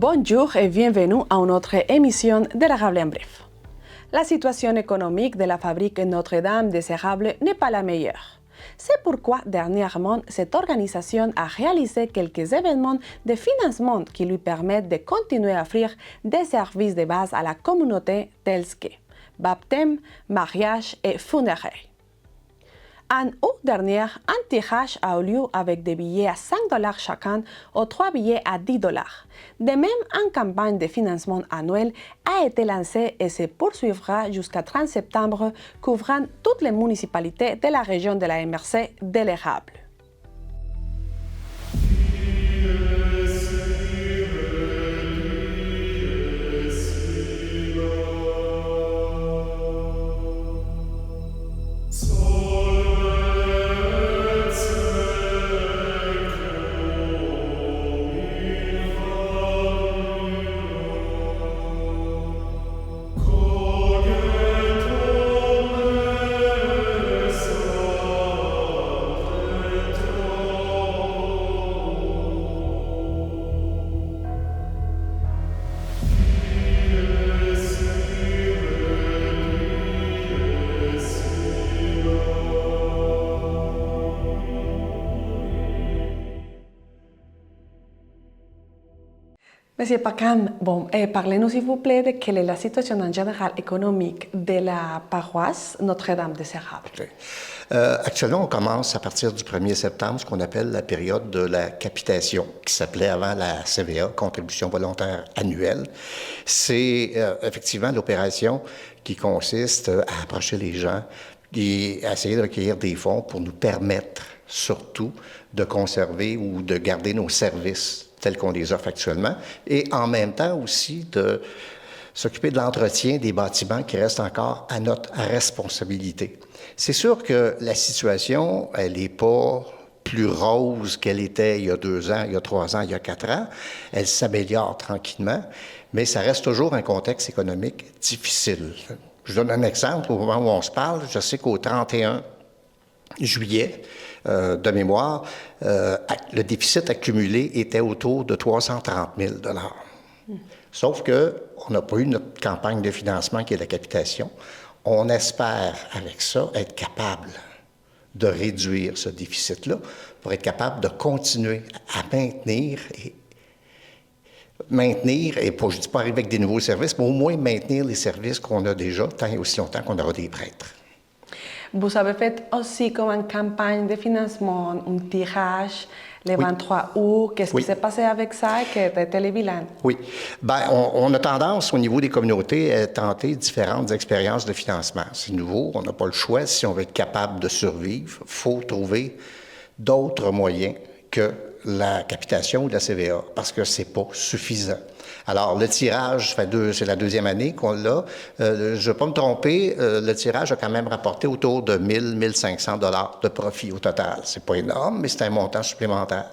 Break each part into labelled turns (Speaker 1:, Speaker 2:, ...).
Speaker 1: Bonjour et bienvenue à une autre émission d'Érable en bref. La situation économique de la fabrique Notre-Dame des Érables n'est pas la meilleure. C'est pourquoi dernièrement, cette organisation a réalisé quelques événements de financement qui lui permettent de continuer à offrir des services de base à la communauté tels que baptême, mariage et funérailles. En août dernier, un tirage a eu lieu avec des billets à 5 $ chacun ou 3 billets à 10 $. De même, une campagne de financement annuel a été lancée et se poursuivra jusqu'à 30 septembre, couvrant toutes les municipalités de la région de la MRC de l'Érable. Monsieur Pacam, parlez-nous s'il vous plaît de quelle est la situation en général économique de la paroisse Notre-Dame des Érables.
Speaker 2: Okay. Actuellement, on commence à partir du 1er septembre ce qu'on appelle la période de la capitation, qui s'appelait avant la CVA, Contribution volontaire annuelle. C'est effectivement l'opération qui consiste à approcher les gens et à essayer de recueillir des fonds pour nous permettre surtout de conserver ou de garder nos services tels qu'on les offre actuellement, et en même temps aussi de s'occuper de l'entretien des bâtiments qui restent encore à notre responsabilité. C'est sûr que la situation, elle n'est pas plus rose qu'elle était il y a 2 ans, il y a 3 ans, il y a 4 ans. Elle s'améliore tranquillement, mais ça reste toujours un contexte économique difficile. Je donne un exemple. Au moment où on se parle, je sais qu'au 31 juillet, de mémoire, le déficit accumulé était autour de 330 000 $. Sauf qu'on n'a pas eu notre campagne de financement qui est la capitation. On espère, avec ça, être capable de réduire ce déficit-là pour être capable de continuer à maintenir, et pas, je ne dis pas arriver avec des nouveaux services, mais au moins maintenir les services qu'on a déjà tant et aussi longtemps qu'on aura des prêtres.
Speaker 1: Vous avez fait aussi comme une campagne de financement, un tirage le 23 août. Qu'est-ce qui s'est passé avec ça et quel était le bilan?
Speaker 2: Oui. Bien, on a tendance au niveau des communautés à tenter différentes expériences de financement. C'est nouveau, on n'a pas le choix. Si on veut être capable de survivre, il faut trouver d'autres moyens que la capitation ou la CVA, parce que c'est pas suffisant. Alors, le tirage, c'est la 2e année qu'on l'a. Je ne vais pas me tromper, le tirage a quand même rapporté autour de 1 000 500 $ de profit au total. C'est pas énorme, mais c'est un montant supplémentaire.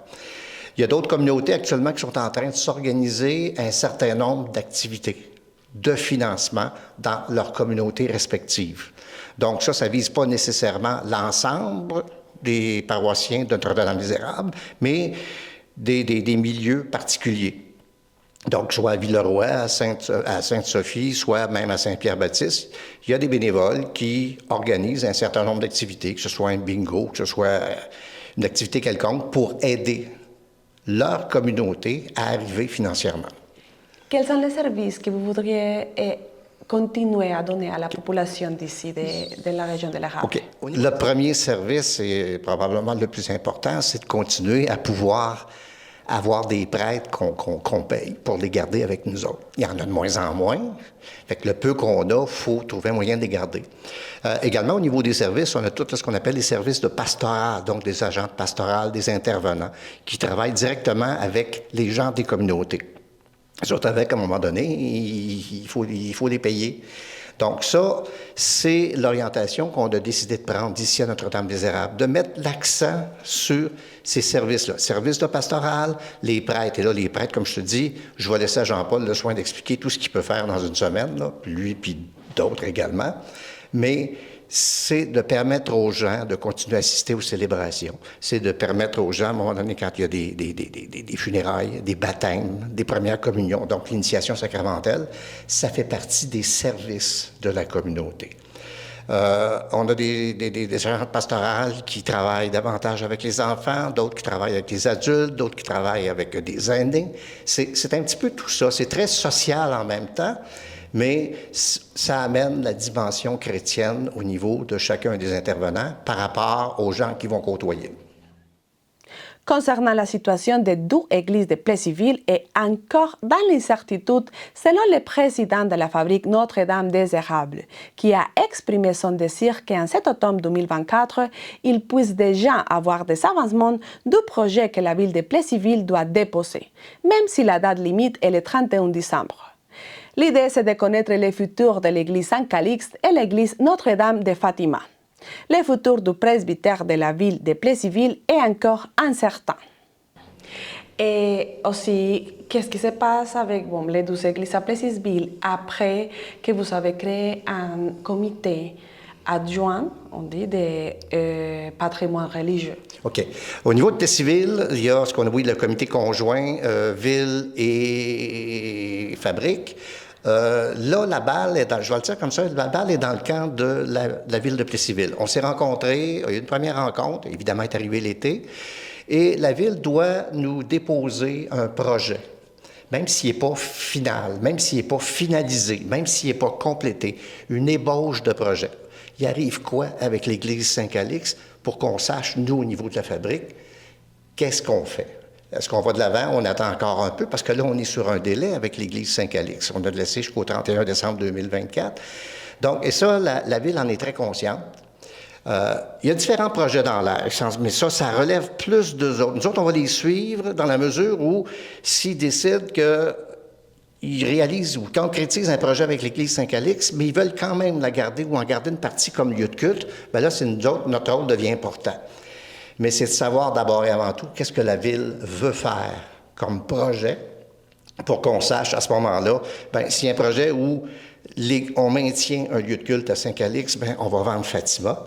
Speaker 2: Il y a d'autres communautés actuellement qui sont en train de s'organiser un certain nombre d'activités de financement dans leurs communautés respectives. Donc ça ne vise pas nécessairement l'ensemble des paroissiens de Notre-Dame des Érables, mais des milieux particuliers. Donc, soit à Villeroy, à Sainte-Sophie, soit même à Saint-Pierre-Baptiste, il y a des bénévoles qui organisent un certain nombre d'activités, que ce soit un bingo, que ce soit une activité quelconque, pour aider leur communauté à arriver financièrement.
Speaker 1: Quels sont les services que vous voudriez continuer à donner à la population d'ici, de la région de l'Érable?
Speaker 2: OK. Le premier service, et probablement le plus important, c'est de continuer à pouvoir avoir des prêtres qu'on paye pour les garder avec nous autres. Il y en a de moins en moins. Fait que le peu qu'on a, il faut trouver un moyen de les garder. Également, au niveau des services, on a tout ce qu'on appelle les services de pastorat, donc des agents de pastoral, des intervenants, qui travaillent directement avec les gens des communautés. Surtout avec, à un moment donné, il faut les payer. Donc ça, c'est l'orientation qu'on a décidé de prendre d'ici à Notre-Dame des Érables, de mettre l'accent sur ces services-là. Services de pastoral, les prêtres. Et là, les prêtres, comme je te dis, je vais laisser à Jean-Paul le soin d'expliquer tout ce qu'il peut faire dans une semaine, là, lui puis d'autres également. Mais c'est de permettre aux gens de continuer à assister aux célébrations. C'est de permettre aux gens, à un moment donné, quand il y a des funérailles, des baptêmes, des premières communions, donc l'initiation sacramentelle, ça fait partie des services de la communauté. On a des agents pastorales qui travaillent davantage avec les enfants, d'autres qui travaillent avec les adultes, d'autres qui travaillent avec des aînés. C'est un petit peu tout ça. C'est très social en même temps, mais ça amène la dimension chrétienne au niveau de chacun des intervenants par rapport aux gens qui vont côtoyer.
Speaker 1: Concernant la situation des deux églises de Plessisville est encore dans l'incertitude selon le président de la fabrique Notre-Dame des Érables, qui a exprimé son désir qu'en cet automne 2024, il puisse déjà avoir des avancements du projet que la ville de Plessisville doit déposer, même si la date limite est le 31 décembre. L'idée, c'est de connaître le futur de l'église Saint-Calixte et l'église Notre-Dame de Fatima. Le futur du presbytère de la ville de Plessisville est encore incertain. Et aussi, qu'est-ce qui se passe avec les deux églises à Plessisville après que vous avez créé un comité adjoint, on dit, de patrimoine religieux?
Speaker 2: OK. Au niveau de Plessisville, il y a ce qu'on appelle le comité conjoint ville et fabrique. Là, la balle est dans, je vais le dire comme ça, la balle est dans le camp de la ville de Plessisville. On s'est rencontrés, il y a eu une première rencontre, évidemment est arrivé l'été, et la ville doit nous déposer un projet, même s'il n'est pas final, même s'il n'est pas finalisé, même s'il n'est pas complété, une ébauche de projet. Il arrive quoi avec l'église Saint-Calixte pour qu'on sache, nous, au niveau de la fabrique, qu'est-ce qu'on fait? Est-ce qu'on va de l'avant? On attend encore un peu parce que là, on est sur un délai avec l'église Saint-Calixte. On a laissé jusqu'au 31 décembre 2024. Donc, et ça, la ville en est très consciente. Il y a différents projets dans l'air, mais ça relève plus d'eux autres. Nous autres, on va les suivre dans la mesure où s'ils décident qu'ils réalisent ou concrétisent un projet avec l'église Saint-Calixte, mais ils veulent quand même la garder ou en garder une partie comme lieu de culte, bien là, c'est notre rôle devient important. Mais c'est de savoir d'abord et avant tout qu'est-ce que la ville veut faire comme projet pour qu'on sache à ce moment-là, bien, s'il y a un projet où on maintient un lieu de culte à Saint-Calixte, bien, on va vendre Fatima,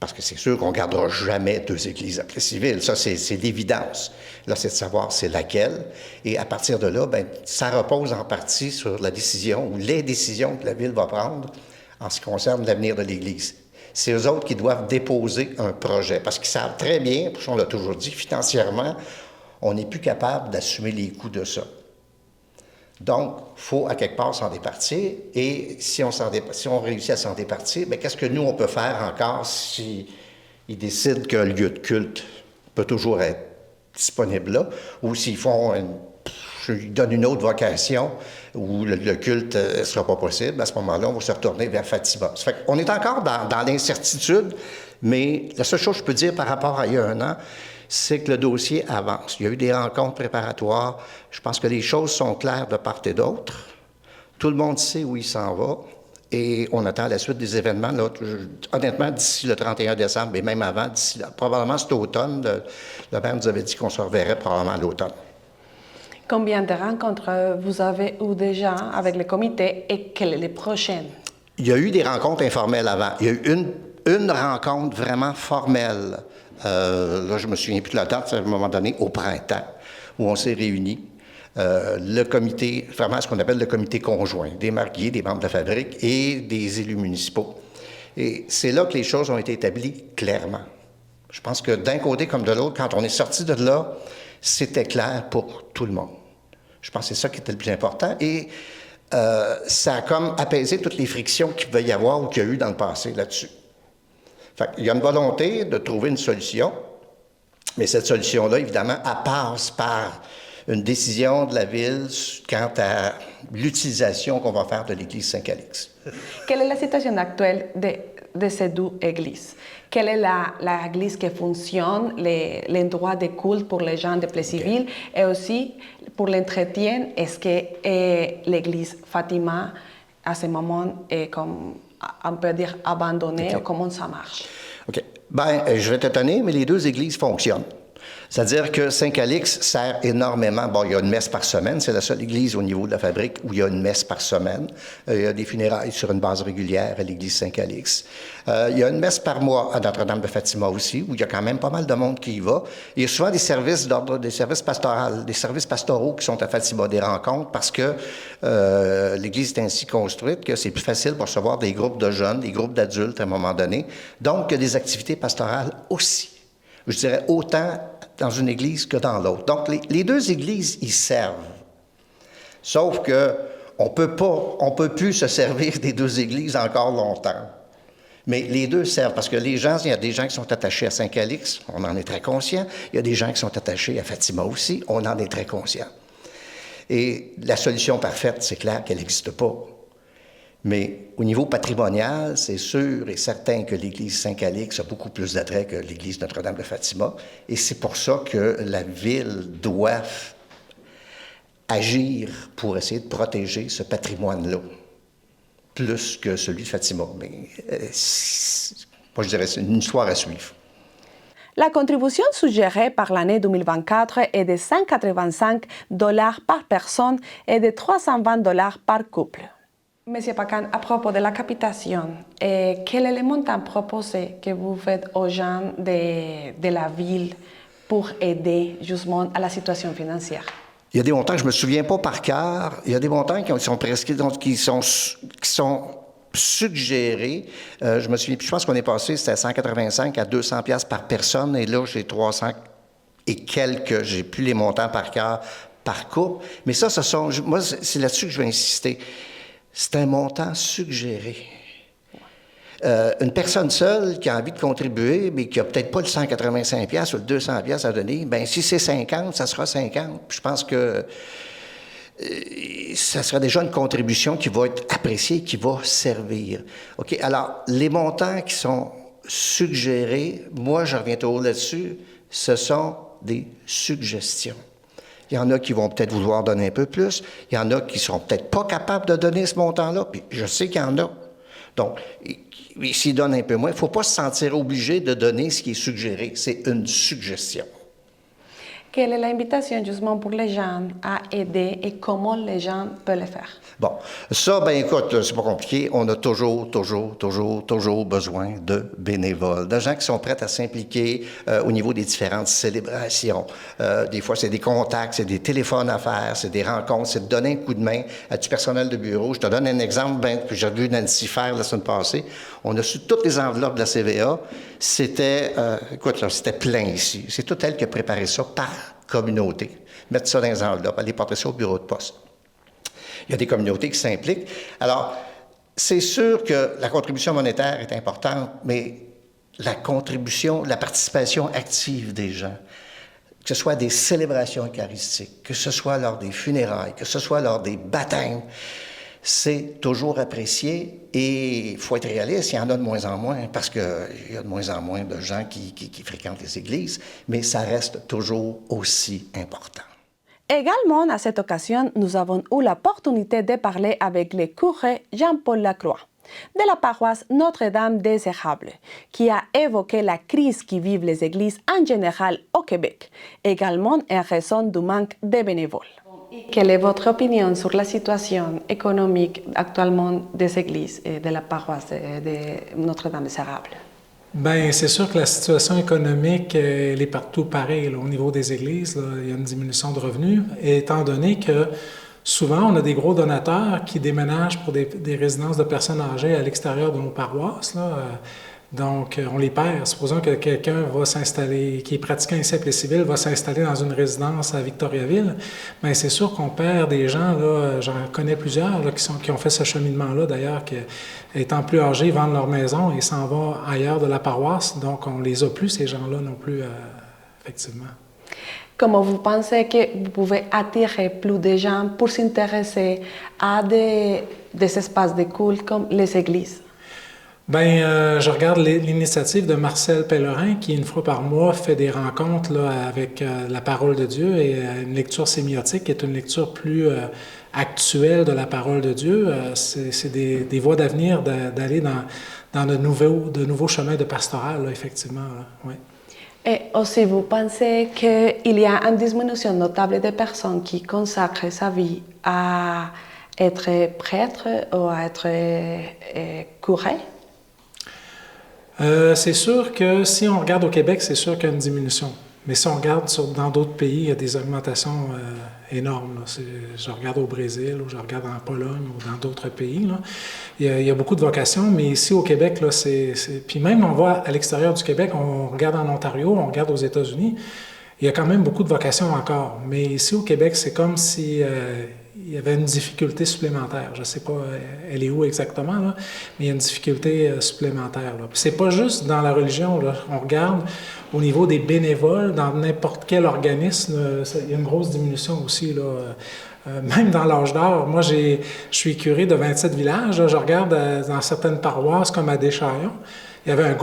Speaker 2: parce que c'est sûr qu'on ne gardera jamais deux églises à Plessisville. Ça, c'est l'évidence. Là, c'est de savoir c'est laquelle. Et à partir de là, bien, ça repose en partie sur la décision ou les décisions que la ville va prendre en ce qui concerne l'avenir de l'Église. C'est eux autres qui doivent déposer un projet, parce qu'ils savent très bien, parce qu'on l'a toujours dit, financièrement, on n'est plus capable d'assumer les coûts de ça. Donc, il faut à quelque part s'en départir, et si on réussit à s'en départir, bien, qu'est-ce que nous, on peut faire encore s'ils décident qu'un lieu de culte peut toujours être disponible là, ou s'ils donnent une autre vocation où le culte ne sera pas possible, à ce moment-là, on va se retourner vers Fatima. Ça fait qu'on est encore dans l'incertitude, mais la seule chose que je peux dire par rapport à il y a un an, c'est que le dossier avance. Il y a eu des rencontres préparatoires. Je pense que les choses sont claires de part et d'autre. Tout le monde sait où il s'en va. Et on attend la suite des événements. Là, honnêtement, d'ici le 31 décembre, et même avant, d'ici là, probablement cet automne, le maire nous avait dit qu'on se reverrait probablement à l'automne.
Speaker 1: Combien de rencontres vous avez eu déjà avec le comité et quelles sont les prochaines?
Speaker 2: Il y a eu des rencontres informelles avant. Il y a eu une rencontre vraiment formelle. Là, je me souviens plus de la date, à un moment donné, au printemps, où on s'est réunis. Le comité, vraiment ce qu'on appelle le comité conjoint, des mariés, des membres de la fabrique et des élus municipaux. Et c'est là que les choses ont été établies clairement. Je pense que d'un côté comme de l'autre, quand on est sorti de là, c'était clair pour tout le monde. Je pense que c'est ça qui était le plus important. Et ça a comme apaisé toutes les frictions qu'il pouvait y avoir ou qu'il y a eu dans le passé là-dessus. Fait qu'il y a une volonté de trouver une solution, mais cette solution-là, évidemment, elle passe par une décision de la Ville quant à l'utilisation qu'on va faire de l'église Saint-Calixte.
Speaker 1: Quelle est la situation actuelle de ces deux églises? Quelle est l'église qui fonctionne, l'endroit de culte pour les gens de Plessisville, et aussi pour l'entretien, est-ce que l'église Fatima, à ce moment, est comme, on peut dire, abandonnée, ou comment ça marche?
Speaker 2: OK. Bien, je vais t'étonner, mais les deux églises fonctionnent. C'est-à-dire que Saint-Calix sert énormément. Bon, il y a une messe par semaine. C'est la seule église au niveau de la fabrique où il y a une messe par semaine. Il y a des funérailles sur une base régulière à l'église Saint-Calix. Il y a une messe par mois à Notre-Dame de Fatima aussi, où il y a quand même pas mal de monde qui y va. Il y a souvent des services d'ordre, des services pastoraux, des services pastoraux qui sont à Fatima, des rencontres, parce que l'église est ainsi construite que c'est plus facile pour recevoir des groupes de jeunes, des groupes d'adultes à un moment donné. Donc, il y a des activités pastorales aussi. Je dirais autant dans une église que dans l'autre. Donc, les deux églises y servent. Sauf que on peut plus se servir des deux églises encore longtemps. Mais les deux servent, parce que il y a des gens qui sont attachés à Saint-Calix, on en est très conscient. Il y a des gens qui sont attachés à Fatima aussi, on en est très conscient. Et la solution parfaite, c'est clair qu'elle n'existe pas. Mais au niveau patrimonial, c'est sûr et certain que l'église Saint-Calix a beaucoup plus d'attrait que l'église Notre-Dame de Fatima. Et c'est pour ça que la ville doit agir pour essayer de protéger ce patrimoine-là, plus que celui de Fatima. Mais moi, je dirais que c'est une histoire à suivre.
Speaker 1: La contribution suggérée par l'année 2024 est de $185 par personne et de $320 par couple. Monsieur Pacan, à propos de la capitation, quel est le montant proposé que vous faites aux gens de la ville pour aider justement à la situation financière?
Speaker 2: Il y a des montants que je ne me souviens pas par cœur. Il y a des montants qui sont prescrits, donc qui sont suggérés. Je me souviens, puis je pense qu'on est passé, c'était 185 à 200 pièces par personne, et là, j'ai 300 et quelques, j'ai plus les montants par cœur, par couple. Mais ça, moi, c'est là-dessus que je vais insister. C'est un montant suggéré. Une personne seule qui a envie de contribuer, mais qui n'a peut-être pas le 185 pièces ou le 200 pièces à donner, bien, si c'est 50, ça sera 50. Puis je pense que ça sera déjà une contribution qui va être appréciée, qui va servir. OK? Alors, les montants qui sont suggérés, moi, je reviens toujours là-dessus, ce sont des suggestions. Il y en a qui vont peut-être vouloir donner un peu plus. Il y en a qui ne seront peut-être pas capables de donner ce montant-là. Puis je sais qu'il y en a. Donc, s'ils donnent un peu moins, il ne faut pas se sentir obligé de donner ce qui est suggéré. C'est une suggestion.
Speaker 1: Quelle est l'invitation justement pour les gens à aider et comment les gens peuvent le faire?
Speaker 2: Bon, ça, ben écoute, c'est pas compliqué. On a toujours besoin de bénévoles, de gens qui sont prêts à s'impliquer au niveau des différentes célébrations. Des fois, c'est des contacts, c'est des téléphones à faire, c'est des rencontres, c'est de donner un coup de main à du personnel de bureau. Je te donne un exemple que j'ai vu Nancy faire la semaine passée. On a su toutes les enveloppes de la CVA. C'était, c'était plein ici. C'est toute elle qui a préparé ça par communauté. Mettre ça dans les enveloppes, aller porter ça au bureau de poste. Il y a des communautés qui s'impliquent. Alors, c'est sûr que la contribution monétaire est importante, mais la contribution, la participation active des gens, que ce soit des célébrations eucharistiques, que ce soit lors des funérailles, que ce soit lors des baptêmes, c'est toujours apprécié et il faut être réaliste, il y en a de moins en moins parce qu'il y a de moins en moins de gens qui fréquentent les églises, mais ça reste toujours aussi important.
Speaker 1: Également, à cette occasion, nous avons eu l'opportunité de parler avec le curé Jean-Paul Lacroix de la paroisse Notre-Dame des Érables, qui a évoqué la crise qui vivent les églises en général au Québec, également en raison du manque de bénévoles. Quelle est votre opinion sur la situation économique actuellement des églises et de la paroisse de Notre-Dame des Érables?
Speaker 3: Bien, c'est sûr que la situation économique, elle est partout pareille. Là, au niveau des églises, là, il y a une diminution de revenus, étant donné que souvent, on a des gros donateurs qui déménagent pour des résidences de personnes âgées à l'extérieur de nos paroisses. Là. Donc, on les perd. Supposons que quelqu'un va s'installer, qui est pratiquant et simple et civil, va s'installer dans une résidence à Victoriaville. Bien, c'est sûr qu'on perd des gens, là, j'en connais plusieurs là, qui ont fait ce cheminement-là, d'ailleurs, qui, étant plus âgés, vendent leur maison et s'en vont ailleurs de la paroisse. Donc, on les a plus, ces gens-là non plus, effectivement.
Speaker 1: Comment vous pensez que vous pouvez attirer plus de gens pour s'intéresser à des espaces de culte comme les églises?
Speaker 3: Bien, je regarde l'initiative de Marcel Pellerin qui, une fois par mois, fait des rencontres là, avec la parole de Dieu et une lecture sémiotique qui est une lecture plus actuelle de la parole de Dieu. C'est des voies d'avenir d'aller dans de nouveaux chemins de pastoral, là, effectivement. Là, oui.
Speaker 1: Et aussi, vous pensez qu'il y a une diminution notable de personnes qui consacrent sa vie à être prêtre ou à être curé?
Speaker 3: C'est sûr que si on regarde au Québec, c'est sûr qu'il y a une diminution. Mais si on regarde dans d'autres pays, il y a des augmentations énormes. Là. Je regarde au Brésil, ou je regarde en Pologne, ou dans d'autres pays. Là. Il y a beaucoup de vocations, mais ici au Québec, là, puis même on va à l'extérieur du Québec, on regarde en Ontario, on regarde aux États-Unis, il y a quand même beaucoup de vocations encore. Mais ici au Québec, c'est comme si il y avait une difficulté supplémentaire. Je ne sais pas elle est où exactement, là, mais il y a une difficulté supplémentaire. Ce n'est pas juste dans la religion. Là. On regarde au niveau des bénévoles, dans n'importe quel organisme, il y a une grosse diminution aussi. Là. Même dans l'âge d'or, moi je suis curé de 27 villages. Là, je regarde dans certaines paroisses comme à Deschaillons. Il y avait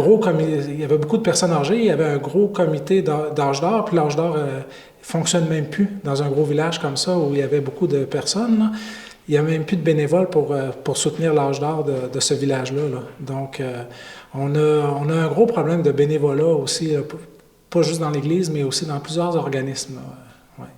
Speaker 3: il y avait beaucoup de personnes âgées, il y avait un gros comité d'âge d'or, puis l'âge d'or fonctionne même plus dans un gros village comme ça où il y avait beaucoup de personnes. Là. Il n'y a même plus de bénévoles pour soutenir l'âge d'or de ce village-là. Là. Donc, on a un gros problème de bénévolat aussi, pas juste dans l'Église, mais aussi dans plusieurs organismes. Là. Ouais.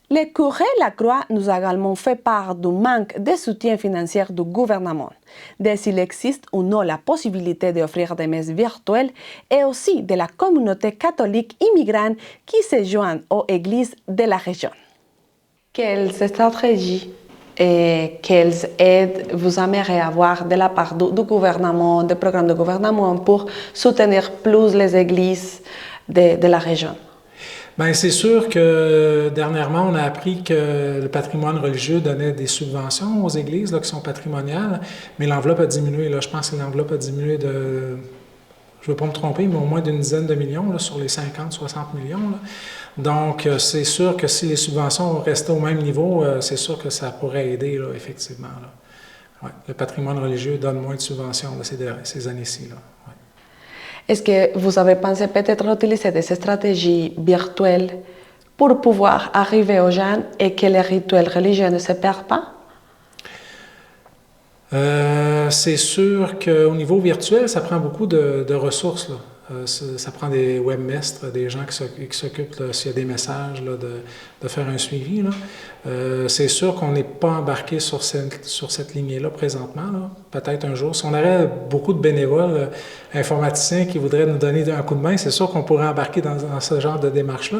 Speaker 1: Le curé Lacroix nous a également fait part du manque de soutien financier du gouvernement, de s'il existe ou non la possibilité d'offrir des messes virtuelles et aussi de la communauté catholique immigrante qui se joint aux églises de la région. Quelles stratégies et quelles aides vous aimeriez avoir de la part du gouvernement, des programmes de gouvernement pour soutenir plus les églises de la région?
Speaker 3: Bien, c'est sûr que dernièrement, on a appris que le patrimoine religieux donnait des subventions aux églises là, qui sont patrimoniales, mais l'enveloppe a diminué. Là. Je pense que l'enveloppe a diminué de, je ne veux pas me tromper, mais au moins d'une dizaine de millions là, sur les 50-60 millions. Là. Donc, c'est sûr que si les subventions restaient au même niveau, c'est sûr que ça pourrait aider, là, effectivement. Là. Ouais. Le patrimoine religieux donne moins de subventions là, ces années-ci. Là. Ouais.
Speaker 1: Est-ce que vous avez pensé peut-être utiliser des stratégies virtuelles pour pouvoir arriver aux gens et que les rituels religieux ne se perdent pas?
Speaker 3: C'est sûr qu'au niveau virtuel, ça prend beaucoup de ressources. Là. Ça prend des webmestres, des gens qui s'occupent, s'il y a des messages, là, de faire un suivi. Là. C'est sûr qu'on n'est pas embarqué sur cette lignée-là présentement. Peut-être un jour. Si on avait beaucoup de bénévoles informaticiens qui voudraient nous donner un coup de main, c'est sûr qu'on pourrait embarquer dans ce genre de démarche-là,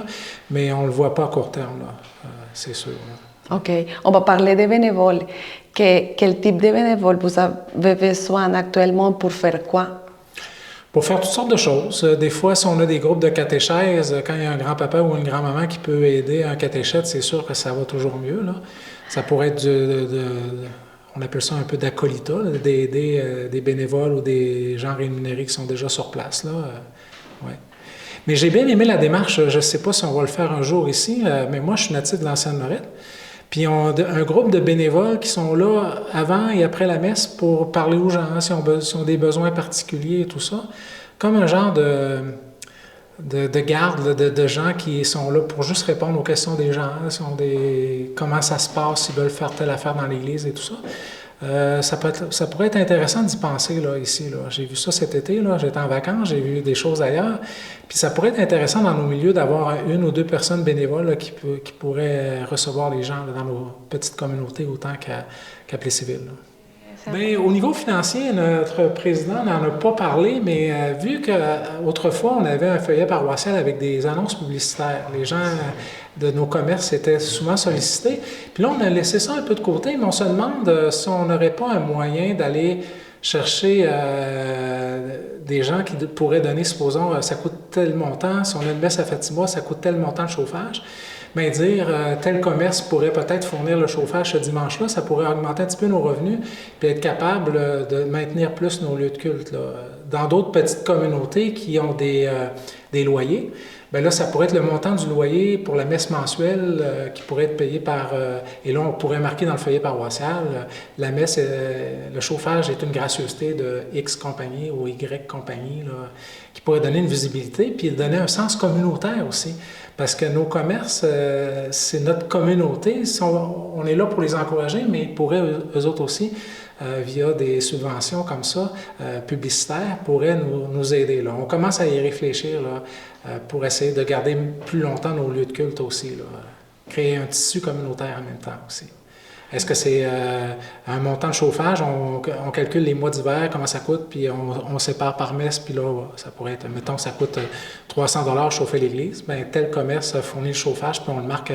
Speaker 3: mais on ne le voit pas à court terme, là. C'est sûr. Là.
Speaker 1: OK. On va parler des bénévoles. Quel type de bénévoles vous avez besoin actuellement pour faire quoi?
Speaker 3: Pour faire toutes sortes de choses. Des fois, si on a des groupes de catéchèse, quand il y a un grand-papa ou une grand-maman qui peut aider un catéchète, c'est sûr que ça va toujours mieux. Là. Ça pourrait être on appelle ça un peu d'acolytat, d'aider des bénévoles ou des gens rémunérés qui sont déjà sur place. Là. Ouais. Mais j'ai bien aimé la démarche. Je ne sais pas si on va le faire un jour ici, mais moi, je suis natif de l'Ancienne-Lorette. Puis on a un groupe de bénévoles qui sont là avant et après la messe pour parler aux gens, s'ils ont des besoins particuliers et tout ça. Comme un genre de garde de gens qui sont là pour juste répondre aux questions des gens, comment ça se passe, s'ils veulent faire telle affaire dans l'église et tout ça. Ça pourrait être intéressant d'y penser là, ici. Là. J'ai vu ça cet été, là. J'étais en vacances, j'ai vu des choses ailleurs. Puis ça pourrait être intéressant dans nos milieux d'avoir une ou deux personnes bénévoles là, qui pourraient recevoir les gens là, dans nos petites communautés autant qu'à Plessisville. Bien, au niveau financier, notre président n'en a pas parlé, mais vu qu'autrefois, on avait un feuillet paroissial avec des annonces publicitaires, les gens de nos commerces étaient souvent sollicités. Puis là, on a laissé ça un peu de côté, mais on se demande si on n'aurait pas un moyen d'aller chercher des gens qui pourraient donner, supposons, ça coûte tel montant, si on a une messe à Fatima, ça coûte tel montant de chauffage. Bien, dire tel commerce pourrait peut-être fournir le chauffage ce dimanche-là, ça pourrait augmenter un petit peu nos revenus puis être capable de maintenir plus nos lieux de culte. Là. Dans d'autres petites communautés qui ont des loyers, bien là, ça pourrait être le montant du loyer pour la messe mensuelle qui pourrait être payé par... et là, on pourrait marquer dans le feuillet paroissial, la messe, le chauffage est une gracieuseté de X compagnie ou Y compagnie, là, qui pourrait donner une visibilité puis donner un sens communautaire aussi. Parce que nos commerces, c'est notre communauté. On est là pour les encourager, mais ils pourraient, eux autres aussi, via des subventions comme ça, publicitaires, pourraient nous aider. Là. On commence à y réfléchir. Là. pour essayer de garder plus longtemps nos lieux de culte aussi, là. Créer un tissu communautaire en même temps aussi. Est-ce que c'est un montant de chauffage? On calcule les mois d'hiver, comment ça coûte, puis on sépare par messe, puis là, ça pourrait être, mettons, ça coûte 300 $ chauffer l'église. Bien, tel commerce fournit le chauffage, puis on le marque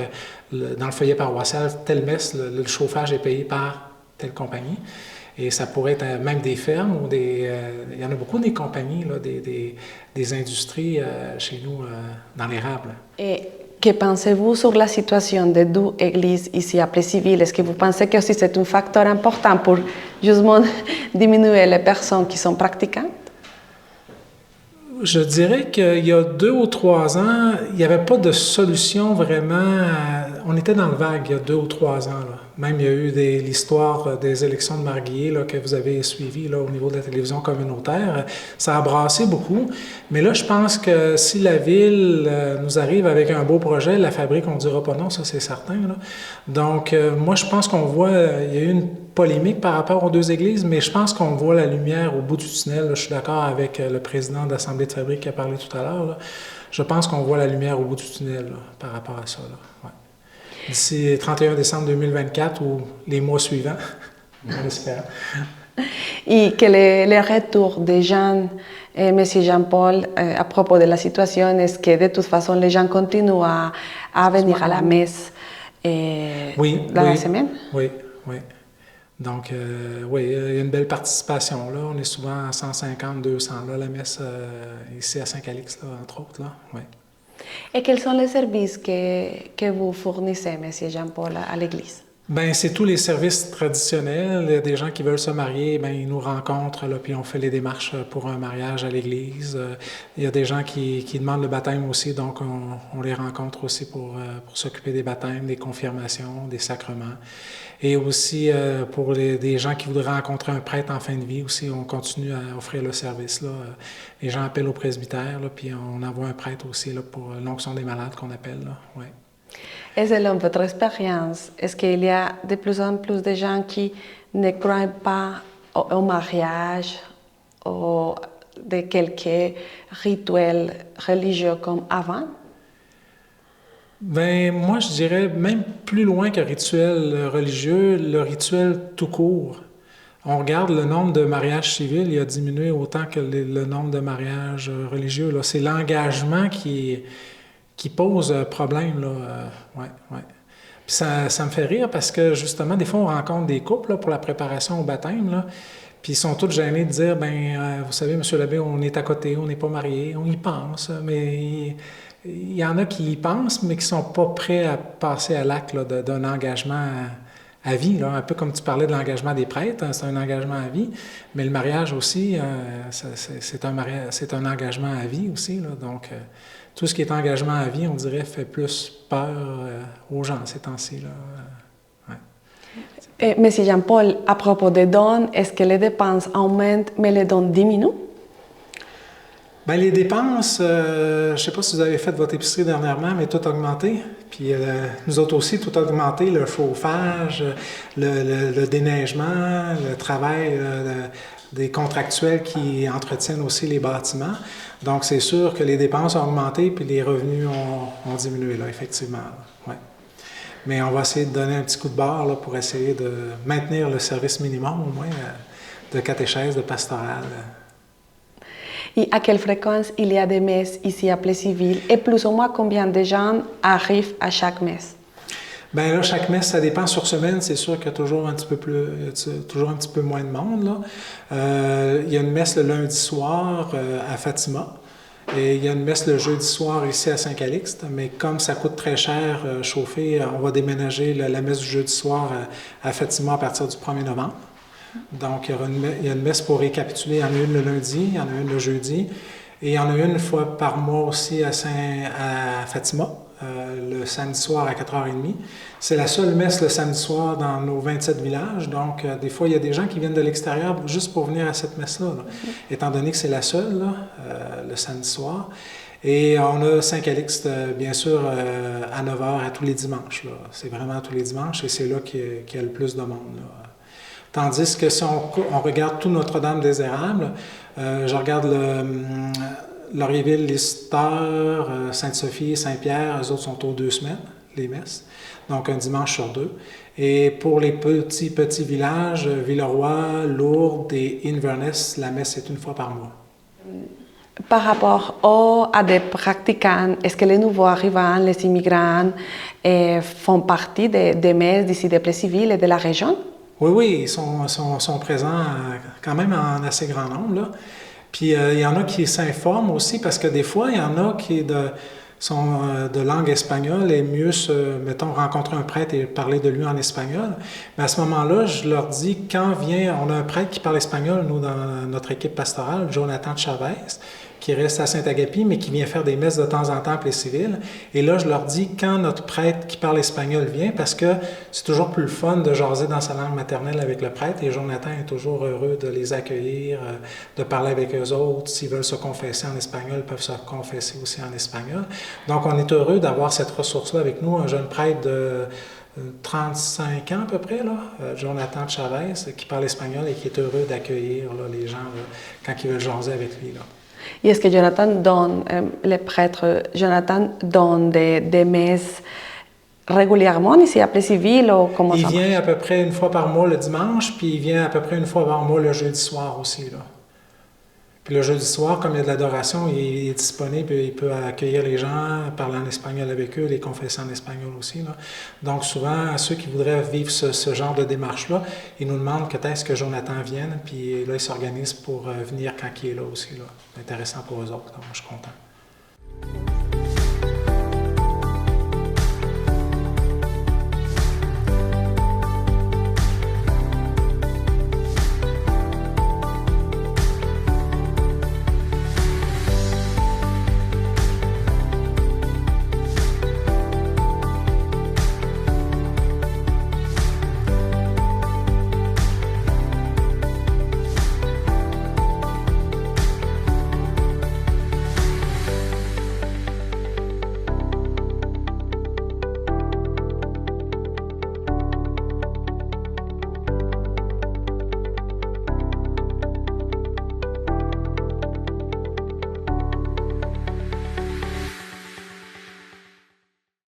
Speaker 3: dans le feuillet paroissial, telle messe, le chauffage est payé par telle compagnie. Et ça pourrait être même des fermes ou il y en a beaucoup des compagnies, là, des industries chez nous dans l'érable.
Speaker 1: Et que pensez-vous sur la situation des deux églises ici à Plessisville? Est-ce que vous pensez que aussi c'est un facteur important pour justement diminuer les personnes qui sont pratiquantes?
Speaker 3: Je dirais qu'il y a 2 ou 3 ans, il n'y avait pas de solution vraiment. On était dans le vague il y a 2 ou 3 ans, là. Même il y a eu l'histoire des élections de Marguillier là, que vous avez suivi là, au niveau de la télévision communautaire. Ça a brassé beaucoup. Mais là, je pense que si la Ville nous arrive avec un beau projet, la fabrique, on ne dira pas non, ça c'est certain, là. Donc, moi, je pense qu'on voit, il y a eu une polémique par rapport aux 2 églises, mais je pense qu'on voit la lumière au bout du tunnel. Là. Je suis d'accord avec le président de l'Assemblée de fabrique qui a parlé tout à l'heure. Là. Je pense qu'on voit la lumière au bout du tunnel là, par rapport à ça. Là. Ouais. D'ici 31 décembre 2024 ou les mois suivants, on espère.
Speaker 1: Et quel est le retour des gens, M. Jean-Paul, à propos de la situation? Est-ce que de toute façon les gens continuent à venir à la messe dans la semaine?
Speaker 3: Oui, oui. Donc, oui, il y a une belle participation. Là. On est souvent à 150, 200. Là, la messe ici à Saint-Calix, là, entre autres. Là. Oui.
Speaker 1: Et quels sont les services que vous fournissez, M. Jean-Paul, à l'Église?
Speaker 3: Bien, c'est tous les services traditionnels. Il y a des gens qui veulent se marier, bien, ils nous rencontrent, là, puis on fait les démarches pour un mariage à l'Église. Il y a des gens qui demandent le baptême aussi, donc on les rencontre aussi pour s'occuper des baptêmes, des confirmations, des sacrements. Et aussi, pour des gens qui voudraient rencontrer un prêtre en fin de vie aussi, on continue à offrir le service. Là. Les gens appellent au presbytère, là, puis on envoie un prêtre aussi là, pour l'onction des malades qu'on appelle. Là. Ouais.
Speaker 1: Et selon votre expérience, est-ce qu'il y a de plus en plus de gens qui ne croient pas au mariage ou de quelques rituels religieux comme avant?
Speaker 3: Ben moi, je dirais même plus loin qu'un rituel religieux, le rituel tout court. On regarde le nombre de mariages civils, il a diminué autant que le nombre de mariages religieux. Là. C'est l'engagement qui pose problème. Là. Ouais. Puis ça me fait rire parce que justement, des fois, on rencontre des couples là, pour la préparation au baptême. Là, puis ils sont tous gênés de dire, vous savez, M. l'abbé, on est à côté, on n'est pas mariés, on y pense, mais... Il y en a qui y pensent, mais qui ne sont pas prêts à passer à l'acte d'un engagement à vie. Là. Un peu comme tu parlais de l'engagement des prêtres, hein, c'est un engagement à vie. Mais le mariage aussi, c'est un engagement à vie aussi. Là. Donc, tout ce qui est engagement à vie, on dirait, fait plus peur aux gens ces temps-ci. Là. Ouais.
Speaker 1: Mais Jean-Paul, à propos des dons, est-ce que les dépenses augmentent, mais les dons diminuent?
Speaker 3: Bien, les dépenses, je ne sais pas si vous avez fait votre épicerie dernièrement, mais tout a augmenté. Puis nous autres aussi, tout a augmenté, le chauffage, le déneigement, le travail des contractuels qui entretiennent aussi les bâtiments. Donc, c'est sûr que les dépenses ont augmenté puis les revenus ont diminué, là, effectivement. Là. Ouais. Mais on va essayer de donner un petit coup de barre là, pour essayer de maintenir le service minimum, au moins, de catéchèse, de pastoral.
Speaker 1: Et à quelle fréquence il y a des messes ici à Plessisville? Et plus ou moins combien de gens arrivent à chaque messe?
Speaker 3: Bien là, chaque messe, ça dépend sur semaine. C'est sûr qu'il y a toujours un petit peu moins de monde. Là. Il y a une messe le lundi soir à Fatima. Et il y a une messe le jeudi soir ici à Saint-Calixte. Mais comme ça coûte très cher chauffer, on va déménager la messe du jeudi soir à Fatima à partir du 1er novembre. Donc, il y a une messe pour récapituler. Il y en a une le lundi, il y en a une le jeudi. Et il y en a une fois par mois aussi à Fatima, le samedi soir à 4h30. C'est la seule messe le samedi soir dans nos 27 villages. Donc, des fois, il y a des gens qui viennent de l'extérieur juste pour venir à cette messe-là. Là. Étant donné que c'est la seule, là, le samedi soir. Et on a Saint-Calixte, bien sûr, à 9h à tous les dimanches. C'est vraiment tous les dimanches et c'est là qu'il y a le plus de monde. Là. Tandis que si on regarde tout Notre-Dame des Érables, je regarde Laurierville, Lister, Sainte-Sophie, Saint-Pierre, eux autres sont aux 2 semaines, les messes. Donc un dimanche sur 2. Et pour les petits villages, Villeroy, Lourdes et Inverness, la messe est 1 fois par mois.
Speaker 1: Par rapport à des pratiquants, est-ce que les nouveaux arrivants, les immigrants, font partie des messes d'ici des Plessisville et de la région?
Speaker 3: Oui, ils sont présents quand même en assez grand nombre, là. Puis il y en a qui s'informent aussi parce que des fois, il y en a qui sont de langue espagnole et mieux mettons, rencontrer un prêtre et parler de lui en espagnol. Mais à ce moment-là, je leur dis, on a un prêtre qui parle espagnol, nous, dans notre équipe pastorale, Jonathan Chavez, qui reste à Saint-Agapi, mais qui vient faire des messes de temps en temps à Plessisville. Et là, je leur dis, quand notre prêtre qui parle espagnol vient, parce que c'est toujours plus le fun de jaser dans sa langue maternelle avec le prêtre, et Jonathan est toujours heureux de les accueillir, de parler avec eux autres. S'ils veulent se confesser en espagnol, ils peuvent se confesser aussi en espagnol. Donc, on est heureux d'avoir cette ressource-là avec nous, un jeune prêtre de 35 ans à peu près, là, Jonathan Chavez, qui parle espagnol et qui est heureux d'accueillir là, les gens là, quand ils veulent jaser avec lui. Là.
Speaker 1: Et est-ce que le prêtre Jonathan donne des messes régulièrement ici à Plessisville ou comment ça marche?
Speaker 3: Il vient à peu près 1 fois par mois le dimanche, puis il vient à peu près 1 fois par mois le jeudi soir aussi. Là. Puis le jeudi soir, comme il y a de l'adoration, il est disponible, il peut accueillir les gens, parler en espagnol avec eux, les confesser en espagnol aussi. Là. Donc souvent, ceux qui voudraient vivre ce genre de démarche-là, ils nous demandent quand est-ce que Jonathan vienne, puis là, ils s'organisent pour venir quand il est là aussi. Là. C'est intéressant pour eux autres, là. Moi, je suis content.